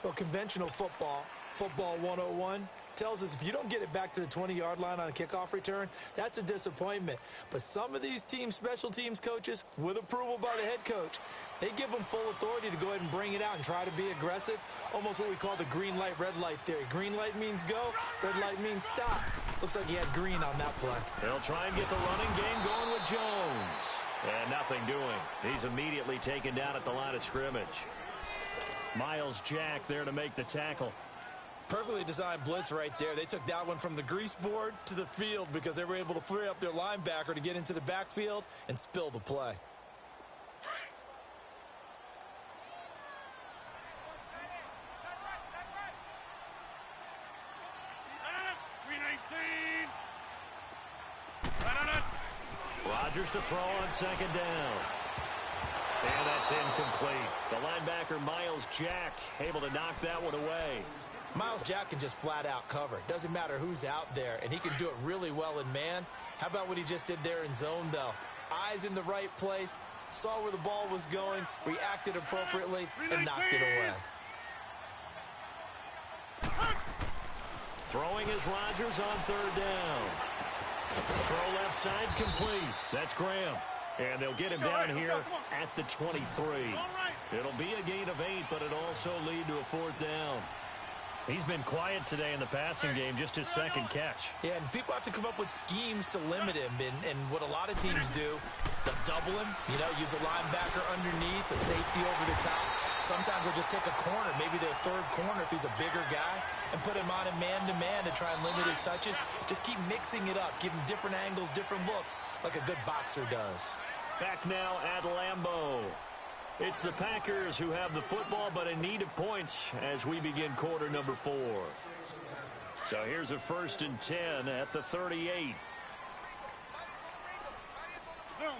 G: Well, conventional football 101, tells us if you don't get it back to the 20-yard line on a kickoff return, that's a disappointment. But some of these teams, special teams coaches, with approval by the head coach, they give them full authority to go ahead and bring it out and try to be aggressive. Almost what we call the green light, red light theory. Green light means go, red light means stop. Looks like he had green on that play.
C: They'll try and get the running game going with Jones. And nothing doing. He's immediately taken down at the line of scrimmage. Miles Jack there to make the tackle.
G: Perfectly designed blitz right there. They took that one from the grease board to the field because they were able to free up their linebacker to get into the backfield and spill the play.
C: Rodgers to throw on 2nd down. And that's incomplete. The linebacker, Miles Jack, able to knock that one away.
G: Miles Jack can just flat out cover. Doesn't matter who's out there, and he can do it really well in man. How about what he just did there in zone, though? Eyes in the right place, saw where the ball was going, reacted appropriately, and knocked it away.
C: Throwing is Rodgers on 3rd down. Throw left side complete. That's Graham. And they'll get him down here at the 23. It'll be a gain of 8, but it'll also lead to a 4th down. He's been quiet today in the passing game, just his 2nd catch.
G: Yeah, and people have to come up with schemes to limit him. And what a lot of teams do, they'll double him, use a linebacker underneath, a safety over the top. Sometimes they'll just take a corner, maybe their 3rd corner if he's a bigger guy, and put him on a man-to-man to try and limit his touches. Just keep mixing it up, give him different angles, different looks, like a good boxer does.
C: Back now at Lambeau. It's the Packers who have the football, but in need of points as we begin quarter number 4. So here's a 1st and 10 at the 38.
F: Zoom.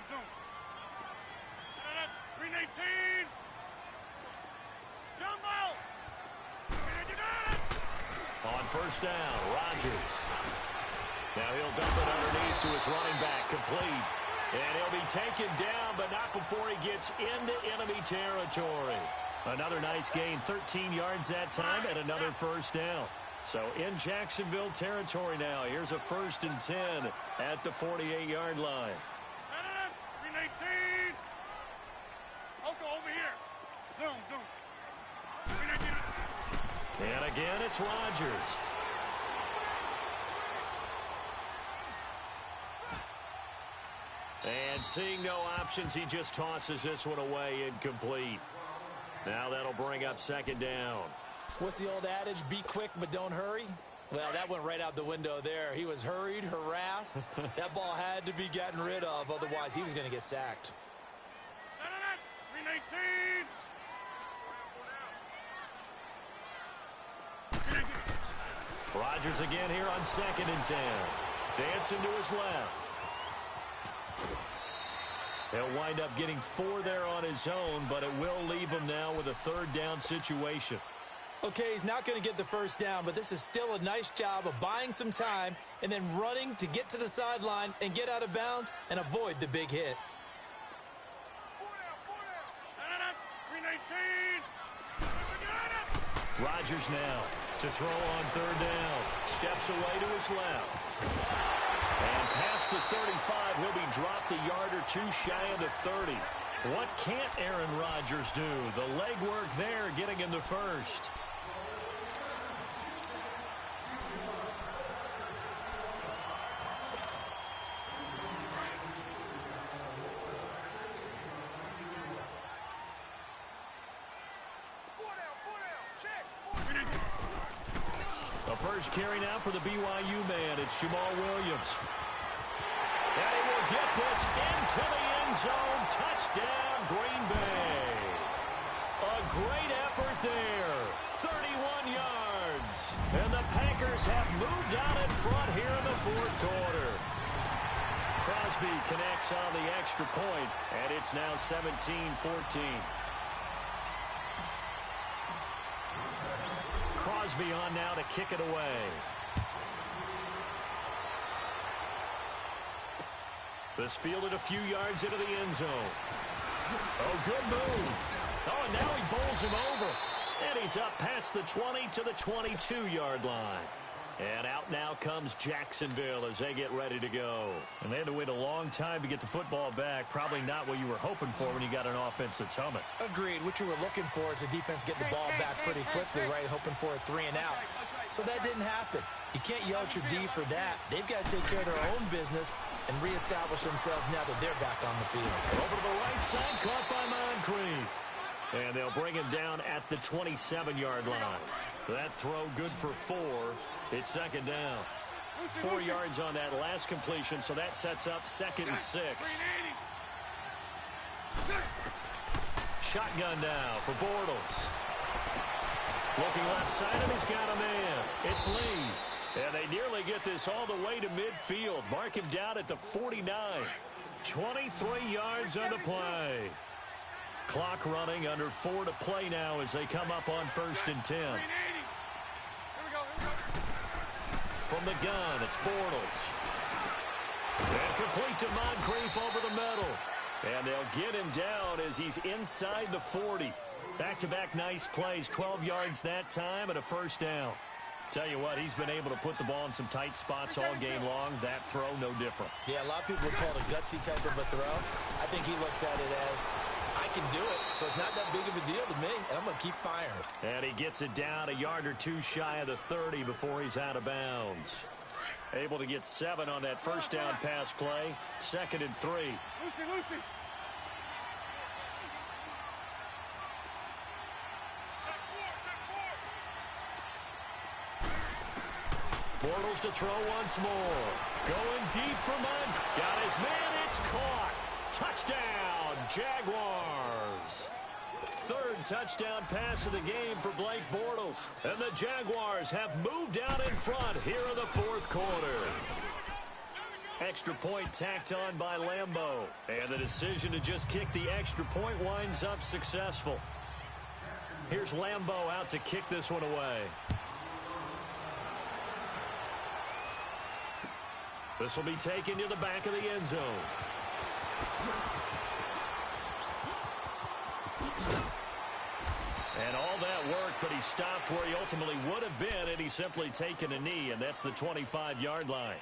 F: 319. Jumbo.
C: On 1st down, Rodgers. Now he'll dump it underneath to his running back, complete. And he'll be taken down, but not before he gets into enemy territory. Another nice gain, 13 yards that time, and another 1st down. So in Jacksonville territory now. Here's a 1st and 10 at the 48-yard line.
F: 319. Oko over here. Zoom. 319.
C: And again, it's Rodgers. And seeing no options, he just tosses this one away, incomplete. Now that'll bring up 2nd down.
G: What's the old adage? Be quick, but don't hurry. Well, that went right out the window there. He was hurried, harassed. That ball had to be gotten rid of, otherwise he was going to get sacked.
F: 319.
C: Rodgers again here on 2nd and 10. Dancing to his left. He'll wind up getting 4 there on his own, but it will leave him now with a 3rd down situation.
G: Okay, he's not going to get the 1st down, but this is still a nice job of buying some time and then running to get to the sideline and get out of bounds and avoid the big hit.
F: 319.
C: Rodgers now to To throw on third down. Steps away to his left. And past the 35, he'll be dropped a yard or two shy of the 30. What can't Aaron Rodgers do? The legwork there getting him the first. The first carry now for the BYU man. It's Jamal Williams. And he will get this into the end zone. Touchdown, Green Bay. A great effort there. 31 yards. And the Packers have moved out in front here in the fourth quarter. Crosby connects on the extra point, and it's now 17-14. Crosby on now to kick it away. This fielded a few yards into the end zone. Oh, good move. Oh, and now he bowls him over. And he's up past the 20 to the 22-yard line. And out now comes Jacksonville as they get ready to go. And they had to wait a long time to get the football back. Probably not what you were hoping for when you got an offense that's humming.
G: Agreed. What you were looking for is the defense getting the ball back pretty quickly, right? Hoping for a 3 and out. So that didn't happen. You can't yell at your D for that. They've got to take care of their own business and reestablish themselves now that they're back on the field.
C: Over to the right side, caught by Moncrief. And they'll bring him down at the 27-yard line. That throw good for 4. It's second down. 4 yards on that last completion, so that sets up 2nd and 6. Shotgun now for Bortles. Looking left side, and he's got a man. It's Lee. And they nearly get this all the way to midfield. Mark him down at the 49. 23 yards on the play. Clock running, under 4 to play now as they come up on 1st and 10. From the gun, it's Bortles. And complete to Moncrief over the middle. And they'll get him down as he's inside the 40. Back-to-back nice plays, 12 yards that time and a first down. Tell you what, he's been able to put the ball in some tight spots all game long. That throw, no different.
G: Yeah, a lot of people would call it a gutsy type of a throw. I think he looks at it as, I can do it, so it's not that big of a deal to me, and I'm going to keep firing.
C: And he gets it down a yard or two shy of the 30 before he's out of bounds. Able to get 7 on that first down pass play. 2nd and 3.
F: Lucy.
C: Bortles to throw once more. Going deep for Monk. Got his man. It's caught. Touchdown, Jaguars. 3rd touchdown pass of the game for Blake Bortles. And the Jaguars have moved out in front here in the fourth quarter. Extra point tacked on by Lambeau. And the decision to just kick the extra point winds up successful. Here's Lambeau out to kick this one away. This will be taken to the back of the end zone. And all that work, but he stopped where he ultimately would have been had he simply taken a knee, and that's the 25-yard line.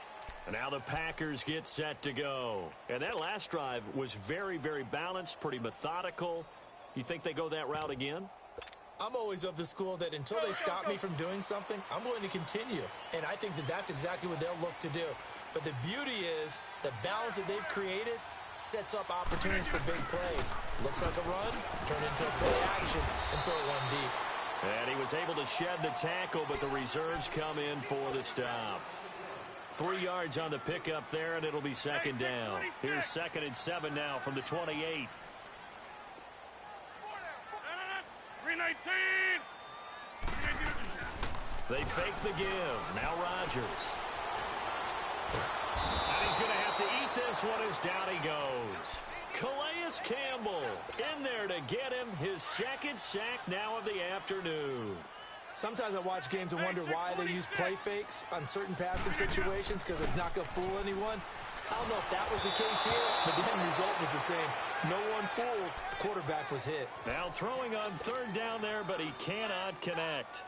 C: And now the Packers get set to go. And that last drive was very, very balanced, pretty methodical. You think they go that route again?
G: I'm always of the school that until they stop me from doing something, I'm going to continue. And I think that that's exactly what they'll look to do. But the beauty is the balance that they've created sets up opportunities for big plays. Looks like a run, turn into a play action, and throw one deep.
C: And he was able to shed the tackle, but the reserves come in for the stop. 3 yards on the pickup there, and it'll be second down. Here's 2nd and 7 now from the 28.
F: 319.
C: They fake the give. Now Rodgers. And he's going to have to eat this one as down he goes. Calais Campbell in there to get him his 2nd sack now of the afternoon.
G: Sometimes I watch games and wonder why they use play fakes on certain passing situations because it's not going to fool anyone. I don't know if that was the case here, but the end result was the same. No one fooled. The quarterback was hit.
C: Now throwing on 3rd down there, but he cannot connect.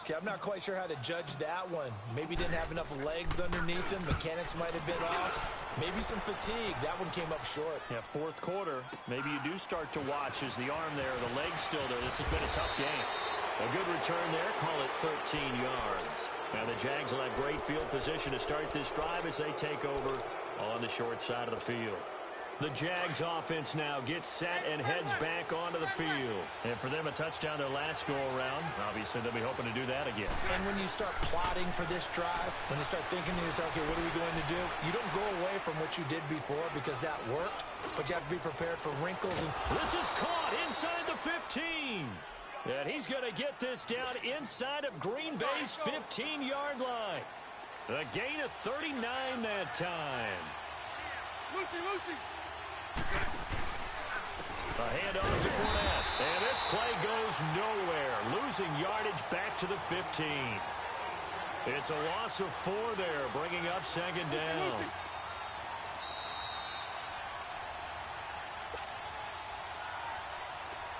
G: Okay, I'm not quite sure how to judge that one. Maybe didn't have enough legs underneath him. Mechanics might have been off. Maybe some fatigue. That one came up short.
C: Yeah, fourth quarter. Maybe you do start to watch as the arm there, the leg's still there. This has been a tough game. A good return there. Call it 13 yards. Now the Jags will have great field position to start this drive as they take over on the short side of the field. The Jags offense now gets set and heads back onto the field. And for them, a touchdown their last go-around. Obviously, they'll be hoping to do that again.
G: And when you start plotting for this drive, when you start thinking to yourself, okay, what are we going to do? You don't go away from what you did before because that worked, but you have to be prepared for wrinkles. And
C: this is caught inside the 15. And he's going to get this down inside of Green Bay's 15-yard line. A gain of 39 that time.
F: Lucy.
C: A handoff to Fournette. And this play goes nowhere. Losing yardage back to the 15. It's a loss of 4 there, bringing up second down.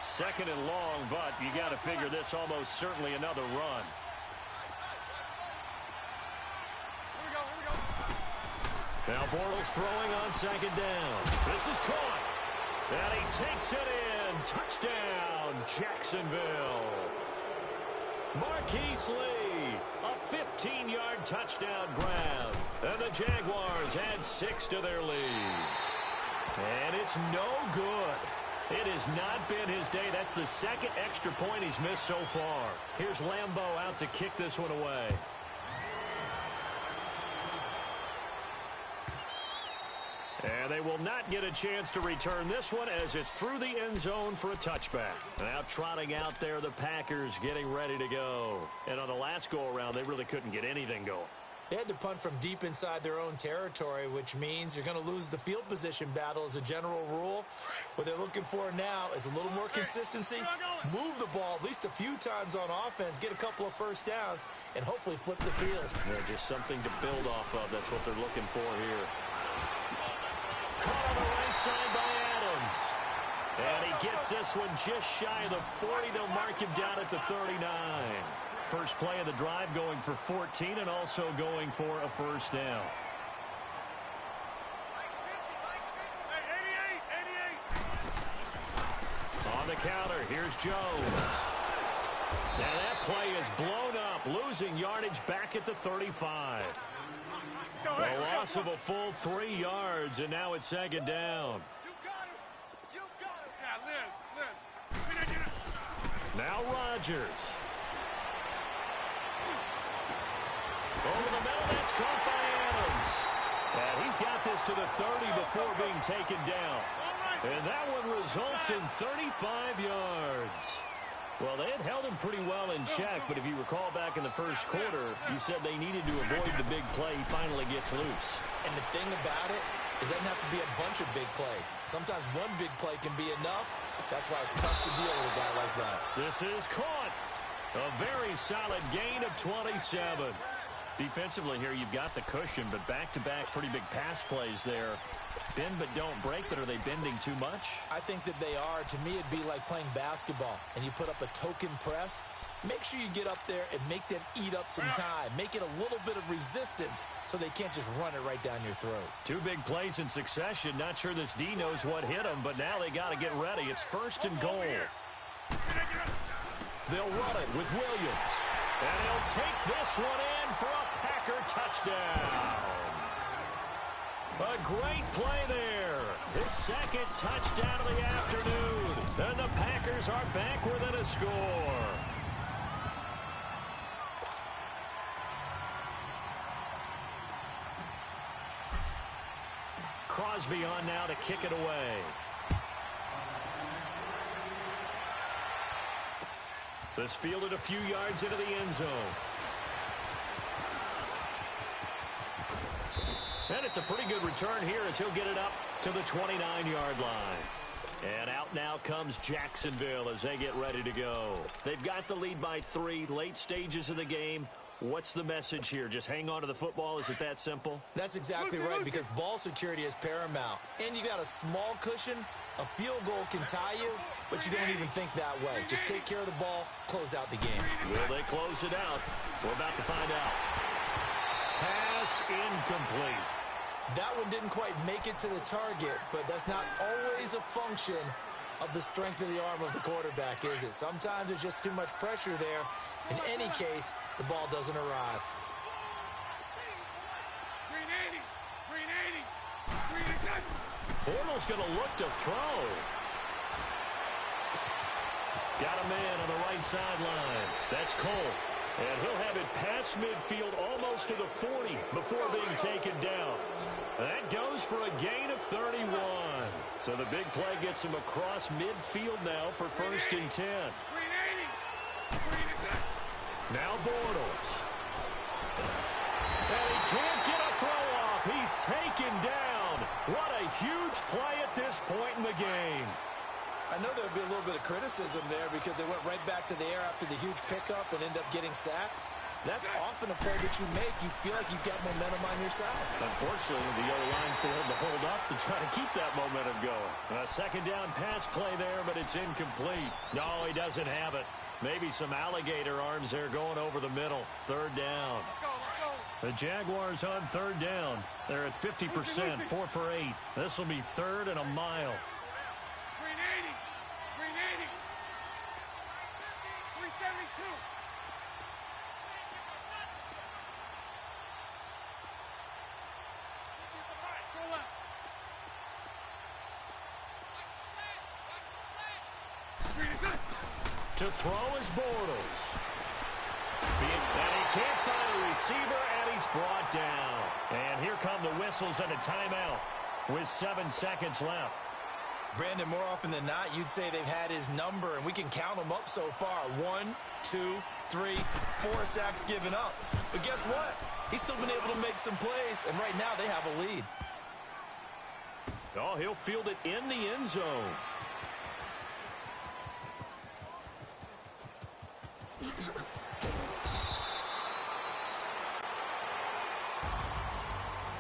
C: Second and long, but you got to figure this almost certainly another run. Now Bortles throwing on second down. This is caught. And he takes it in. Touchdown, Jacksonville. Marquise Lee, a 15-yard touchdown grab. And the Jaguars add 6 to their lead. And it's no good. It has not been his day. That's the second extra point he's missed so far. Here's Lambeau out to kick this one away. And they will not get a chance to return this one as it's through the end zone for a touchback. Now trotting out there, the Packers getting ready to go. And on the last go-around, they really couldn't get anything going.
G: They had to punt from deep inside their own territory, which means you're going to lose the field position battle as a general rule. What they're looking for now is a little more consistency, move the ball at least a few times on offense, get a couple of first downs, and hopefully flip the field.
C: Yeah, just something to build off of. That's what they're looking for here. Caught on the right side by Adams. And he gets this one just shy of the 40. They'll mark him down at the 39. First play of the drive going for 14 and also going for a first down. On the counter, here's Jones. And that play is blown up, losing yardage back at the 35. A loss of a full 3 yards, and now it's second down.
F: You got him. Yeah, Liz.
C: Now Rodgers. Over the middle, that's caught by Adams. And he's got this to the 30 before being taken down. And that one results in 35 yards. Well, they had held him pretty well in check, but if you recall back in the first quarter, you said they needed to avoid the big play. He finally gets loose.
G: And the thing about it doesn't have to be a bunch of big plays. Sometimes one big play can be enough. That's why it's tough to deal with a guy like that. This is caught. A very solid gain of 27. Defensively here, you've got the cushion, but back-to-back pretty big pass plays there. Bend but don't break, but are they bending too much? I think that they are. To me, it'd be like playing basketball, and you put up a token press. Make sure you get up there and make them eat up some time. Make it a little bit of resistance so they can't just run it right down your throat. 2 big plays in succession. Not sure this D knows what hit them, but now they got to get ready. It's first and goal. They'll run it with Williams. And he'll take this one in for a Packer touchdown. A great play there. His second touchdown of the afternoon. And the Packers are back within a score. Crosby on now to kick it away. This fielded a few yards into the end zone. And it's a pretty good return here as he'll get it up to the 29-yard line. And out now comes Jacksonville as they get ready to go. They've got the lead by 3, late stages of the game. What's the message here? Just hang on to the football? Is it that simple? That's exactly right, because ball security is paramount. And you got a small cushion, A field goal can tie you, but you don't even think that way. Just take care of the ball, close out the game.
C: Will they close it out? We're about to find out. Pass incomplete.
G: That one didn't quite make it to the target, but that's not always a function of the strength of the arm of the quarterback, is it? Sometimes there's just too much pressure there. In any case, the ball doesn't arrive.
C: Bortles going to look to throw. Got a man on the right sideline. That's Cole. And he'll have it past midfield almost to the 40 before being taken down. That goes for a gain of 31. So the big play gets him across midfield now for 1st and 10. Now Bortles. And he can't get a throw off. He's taken down. What a huge play at this point in the game.
G: I know there would be a little bit of criticism there because they went right back to the air after the huge pickup and end up getting sacked. That's often a play that you make. You feel like you've got momentum on your side. Unfortunately, the O-line failed to hold up to try to keep that momentum going. A second down pass play there, but it's incomplete. No, he doesn't have it. Maybe some alligator arms there going over the middle. 3rd down. The Jaguars on 3rd down. They're at 50%, 4 for 8. This will be 3rd and a mile.
F: 372.
C: To throw is Bortles. And he can't find a receiver, and he's brought down. And here come the whistles and a timeout with 7 seconds left.
G: Brandon, more often than not, you'd say they've had his number, and we can count them up so far. 1, 2, 3, 4 sacks given up. But guess what? He's still been able to make some plays, and right now they have a lead.
C: Oh, he'll field it in the end zone.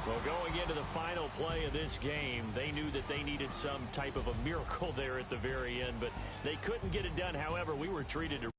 C: Well, going into the final play of this game, they knew that they needed some type of a miracle there at the very end, but they couldn't get it done. However, we were treated to